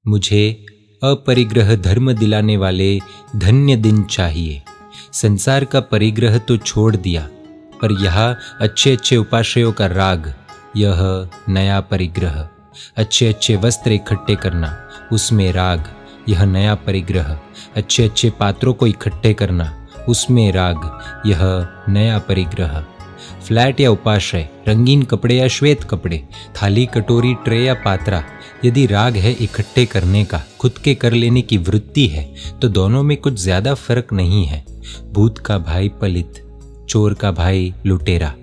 मुझे अपरिग्रह धर्म दिलाने वाले धन्य दिन चाहिए। संसार का परिग्रह तो छोड़ दिया, पर यह अच्छे अच्छे उपाश्रयों का राग, यह नया परिग्रह। अच्छे अच्छे वस्त्र इकट्ठे करना, उसमें राग, यह नया परिग्रह। अच्छे अच्छे पात्रों को इकट्ठे करना, उसमें राग, यह नया परिग्रह। फ्लैट या उपाश्रय, रंगीन कपड़े या श्वेत कपड़े, थाली कटोरी ट्रे या पात्रा, यदि राग है इकट्ठे करने का, खुद के कर लेने की वृत्ति है, तो दोनों में कुछ ज्यादा फर्क नहीं है। भूत का भाई पलित, चोर का भाई लुटेरा।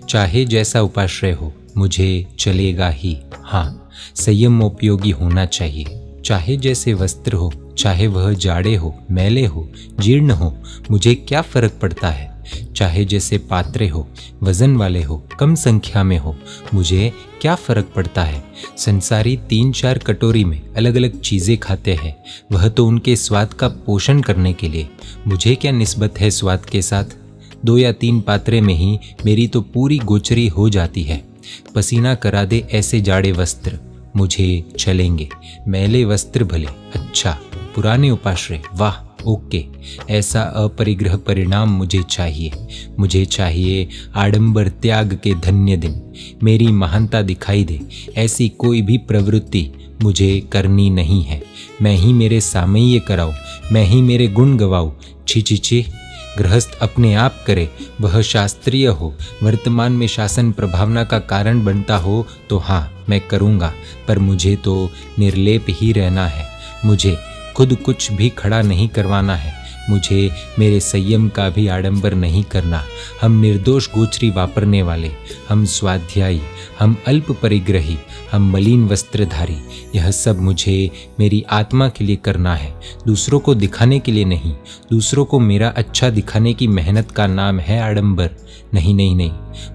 चाहे जैसा उपाश्रय हो, मुझे चलेगा ही। हाँ, संयम उपयोगी होना चाहिए। चाहे जैसे वस्त्र हो, चाहे वह जाड़े हो, मैले हो, जीर्ण हो, मुझे क्या फर्क पड़ता है। चाहे जैसे पात्रे हो, वजन वाले हो, कम संख्या में हो, मुझे क्या फर्क पड़ता है। संसारी 3-4 कटोरी में अलग अलग चीजें खाते हैं, वह तो उनके स्वाद का पोषण करने के लिए। मुझे क्या निस्बत है स्वाद के साथ। 2 या 3 पात्रे में ही मेरी तो पूरी गोचरी हो जाती है। पसीना करा दे ऐसे जाड़े वस्त्र, मुझे चलेंगे। मैले वस्त्र भले, अच्छा। पुराने उपाश्रय, वाह, ओके। ऐसा अपरिग्रह परिणाम मुझे चाहिए। मुझे चाहिए आडंबर त्याग के धन्य दिन। मेरी महानता दिखाई दे ऐसी कोई भी प्रवृत्ति मुझे करनी नहीं है। मैं ही मेरे सामय्य कराऊं, मैं ही मेरे गुण गवाऊं। छी छी छी। गृहस्थ अपने आप करे, वह शास्त्रीय हो, वर्तमान में शासन प्रभावना का कारण बनता हो तो हाँ, मैं करूँगा, पर मुझे तो निर्लेप ही रहना है। मुझे खुद कुछ भी खड़ा नहीं करवाना है। मुझे मेरे संयम का भी आडंबर नहीं करना। हम निर्दोष गोचरी वापरने वाले, हम स्वाध्यायी, हम अल्प परिग्रही, हम मलिन वस्त्रधारी, यह सब मुझे मेरी आत्मा के लिए करना है, दूसरों को दिखाने के लिए नहीं। दूसरों को मेरा अच्छा दिखाने की मेहनत का नाम है आडंबर। नहीं नहीं नहीं,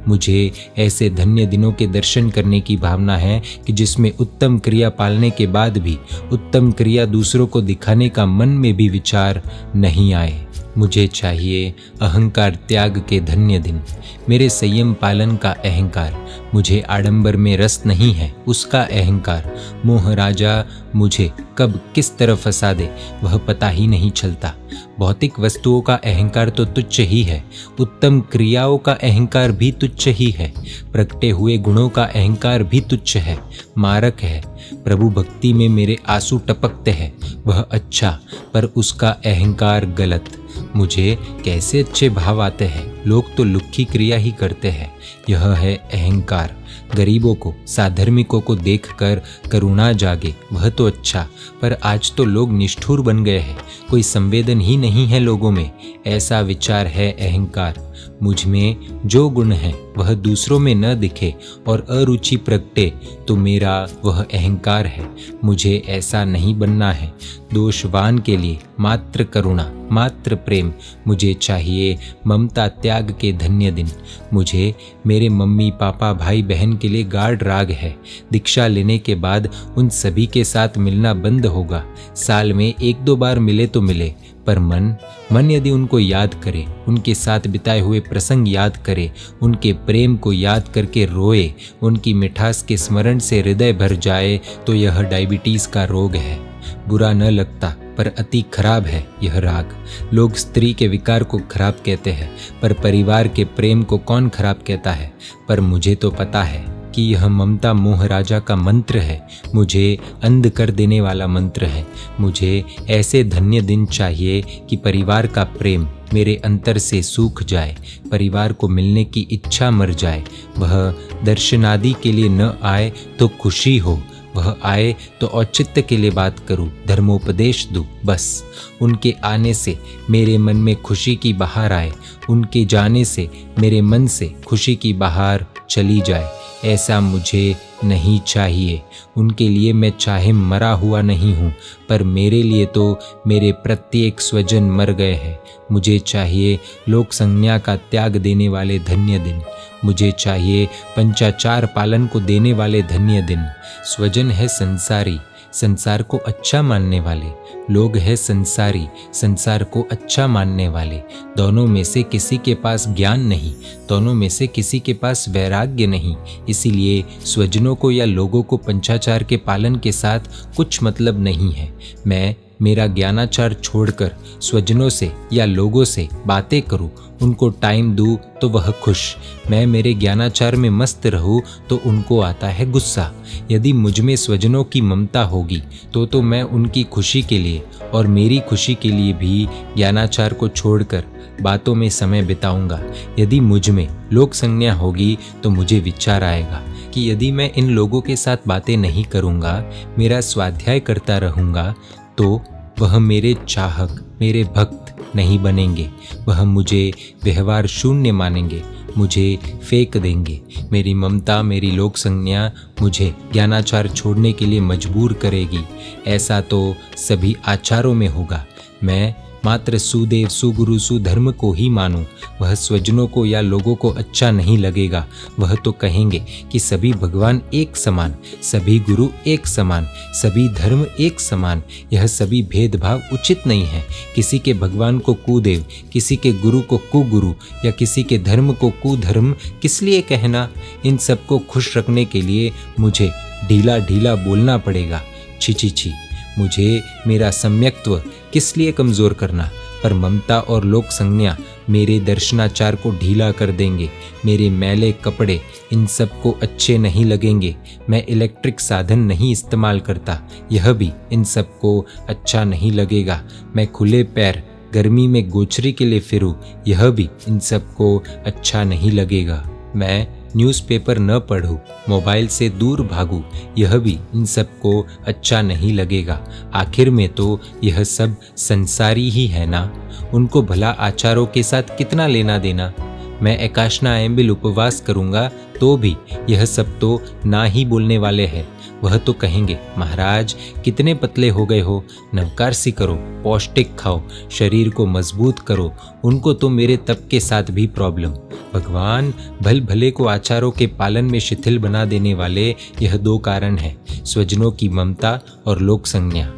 मुझे ऐसे धन्य दिनों के दर्शन करने की भावना है कि जिसमें उत्तम क्रिया पालने के बाद भी उत्तम क्रिया दूसरों को दिखाने का मन में भी विचार नहीं आए। मुझे चाहिए अहंकार त्याग के धन्य दिन। मेरे संयम पालन का अहंकार, मुझे आडंबर में रस नहीं है, उसका अहंकार। मोह राजा मुझे कब किस तरफ फंसा दे वह पता ही नहीं चलता। भौतिक वस्तुओं का अहंकार तो तुच्छ ही है, उत्तम क्रियाओं का अहंकार भी तुच्छ ही है, प्रगटे हुए गुणों का अहंकार भी तुच्छ है, मारक है। प्रभु भक्ति में मेरे आंसू टपकते हैं, वह अच्छा, पर उसका अहंकार गलत। मुझे कैसे अच्छे भाव आते हैं, लोग तो लुक्खी क्रिया ही करते हैं, यह है अहंकार। गरीबों को, साधर्मिकों को देखकर करुणा जागे, वह तो अच्छा, पर आज तो लोग निष्ठुर बन गए हैं, कोई संवेदन ही नहीं है लोगों में, ऐसा विचार है अहंकार। मुझ में जो गुण है वह दूसरों में न दिखे और अरुचि प्रगटे तो मेरा वह अहंकार है। मुझे ऐसा नहीं बनना है। दोषवान के लिए मात्र करुणा, मात्र प्रेम। मुझे चाहिए ममता त्याग के धन्य दिन। मुझे मेरे मम्मी पापा भाई बहन के लिए गाढ़ राग है। दीक्षा लेने के बाद उन सभी के साथ मिलना बंद होगा। साल में 1-2 बार मिले तो मिले, पर मन यदि उनको याद करे, उनके साथ बिताए हुए प्रसंग याद करे, उनके प्रेम को याद करके रोए, उनकी मिठास के स्मरण से हृदय भर जाए, तो यह डायबिटीज का रोग है। बुरा न लगता, पर अति खराब है यह राग। लोग स्त्री के विकार को खराब कहते हैं, पर परिवार के प्रेम को कौन खराब कहता है। पर मुझे तो पता है कि यह ममता मोह राजा का मंत्र है, मुझे अंध कर देने वाला मंत्र है। मुझे ऐसे धन्य दिन चाहिए कि परिवार का प्रेम मेरे अंतर से सूख जाए, परिवार को मिलने की इच्छा मर जाए। वह दर्शनादि के लिए न आए तो खुशी हो, वह आए तो औचित्य के लिए बात करूं, धर्मोपदेश दूं, बस। उनके आने से मेरे मन में खुशी की बहार आए, उनके जाने से मेरे मन से खुशी की बहार चली जाए, ऐसा मुझे नहीं चाहिए। उनके लिए मैं चाहे मरा हुआ नहीं हूँ, पर मेरे लिए तो मेरे प्रत्येक स्वजन मर गए हैं। मुझे चाहिए लोक संज्ञा का त्याग देने वाले धन्य दिन। मुझे चाहिए पंचाचार पालन को देने वाले धन्य दिन। स्वजन है संसारी, संसार को अच्छा मानने वाले, लोग हैं संसारी, संसार को अच्छा मानने वाले। दोनों में से किसी के पास ज्ञान नहीं, दोनों में से किसी के पास वैराग्य नहीं। इसीलिए स्वजनों को या लोगों को पंचाचार के पालन के साथ कुछ मतलब नहीं है। मैं मेरा ज्ञानाचार छोड़कर स्वजनों से या लोगों से बातें करूं, उनको टाइम दूं तो वह खुश, मैं मेरे ज्ञानाचार में मस्त रहूं तो उनको आता है गुस्सा। यदि मुझ में स्वजनों की ममता होगी तो मैं उनकी खुशी के लिए और मेरी खुशी के लिए भी ज्ञानाचार को छोड़कर बातों में समय बिताऊंगा। यदि मुझ में लोक संज्ञा होगी तो मुझे विचार आएगा कि यदि मैं इन लोगों के साथ बातें नहीं करूंगा, मेरा स्वाध्याय करता रहूंगा, तो वह मेरे चाहक, मेरे भक्त नहीं बनेंगे। वह मुझे व्यवहार शून्य मानेंगे, मुझे फेंक देंगे। मेरी ममता, मेरी लोक संज्ञा मुझे ज्ञानाचार छोड़ने के लिए मजबूर करेगी। ऐसा तो सभी आचारों में होगा। मैं मात्र सुदेव, सुगुरु, सुधर्म को ही मानूं। वह स्वजनों को या लोगों को अच्छा नहीं लगेगा। वह तो कहेंगे कि सभी भगवान एक समान, सभी गुरु एक समान, सभी धर्म एक समान। यह सभी भेदभाव उचित नहीं है। किसी के भगवान को कुदेव, किसी के गुरु को कुगुरु या किसी के धर्म को कुधर्म किस लिए कहना? इन सबको खुश रखने के लिए मुझे ढीला ढीला बोलना पड़ेगा। छी छी छी, मुझे मेरा सम्यक्त्व किस लिए कमज़ोर करना? पर ममता और लोक संज्ञा मेरे दर्शनाचार को ढीला कर देंगे। मेरे मैले कपड़े इन सबको अच्छे नहीं लगेंगे। मैं इलेक्ट्रिक साधन नहीं इस्तेमाल करता, यह भी इन सबको अच्छा नहीं लगेगा। मैं खुले पैर गर्मी में गोचरी के लिए फिरूं, यह भी इन सबको अच्छा नहीं लगेगा। मैं न्यूज़पेपर न पढूं, मोबाइल से दूर भागूं, यह भी इन सबको अच्छा नहीं लगेगा। आखिर में तो यह सब संसारी ही है ना, उनको भला आचारों के साथ कितना लेना देना। मैं एकाशना एम्बिल उपवास करूंगा तो भी यह सब तो ना ही बोलने वाले हैं। वह तो कहेंगे, महाराज कितने पतले हो गए हो, नवकारसी करो, पौष्टिक खाओ, शरीर को मजबूत करो। उनको तो मेरे तप के साथ भी प्रॉब्लम। भगवान भल भले को आचारों के पालन में शिथिल बना देने वाले यह दो कारण हैं, स्वजनों की ममता और लोक संज्ञा।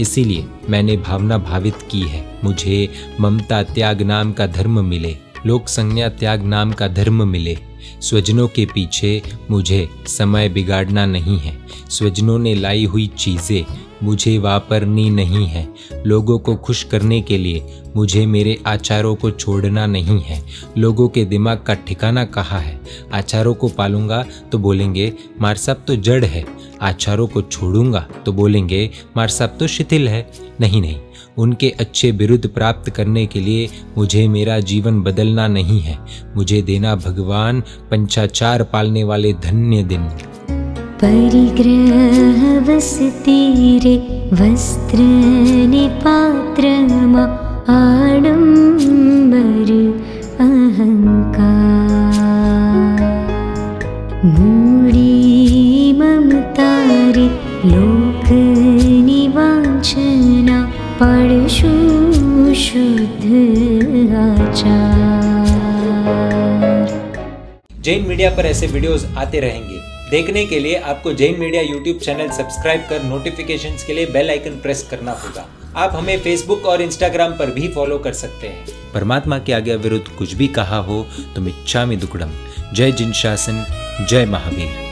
इसीलिए मैंने भावना भावित की है, मुझे ममता त्याग नाम का धर्म मिले, लोक संज्ञा त्याग नाम का धर्म मिले। स्वजनों के पीछे मुझे समय बिगाड़ना नहीं है। स्वजनों ने लाई हुई चीज़ें मुझे वापरनी नहीं है। लोगों को खुश करने के लिए मुझे मेरे आचारों को छोड़ना नहीं है। लोगों के दिमाग का ठिकाना कहाँ है? आचारों को पालूंगा तो बोलेंगे मार साहब तो जड़ है, आचारों को छोड़ूंगा तो बोलेंगे मार साहब तो शिथिल है। नहीं नहीं, उनके अच्छे बिरुद प्राप्त करने के लिए मुझे मेरा जीवन बदलना नहीं है। मुझे देना भगवान पंचाचार पालने वाले धन्य दिन। परिग्रह वसतीरे वस्त्र निपात्रमा आडंबर अहंकार मूढ़ी ममतारे लोक निवांचना पढ़शु शुद्ध आचार। जैन मीडिया पर ऐसे वीडियोस आते रहेंगे। देखने के लिए आपको Jain media YouTube channel subscribe कर नोटिफिकेशंस के लिए बेल आइकन प्रेस करना होगा। आप हमें फेसबुक और इंस्टाग्राम पर भी फॉलो कर सकते हैं। परमात्मा के आज्ञा विरुद्ध कुछ भी कहा हो तो मिच्छामि दुक्कडम। जय जिन शासन, जय महावीर।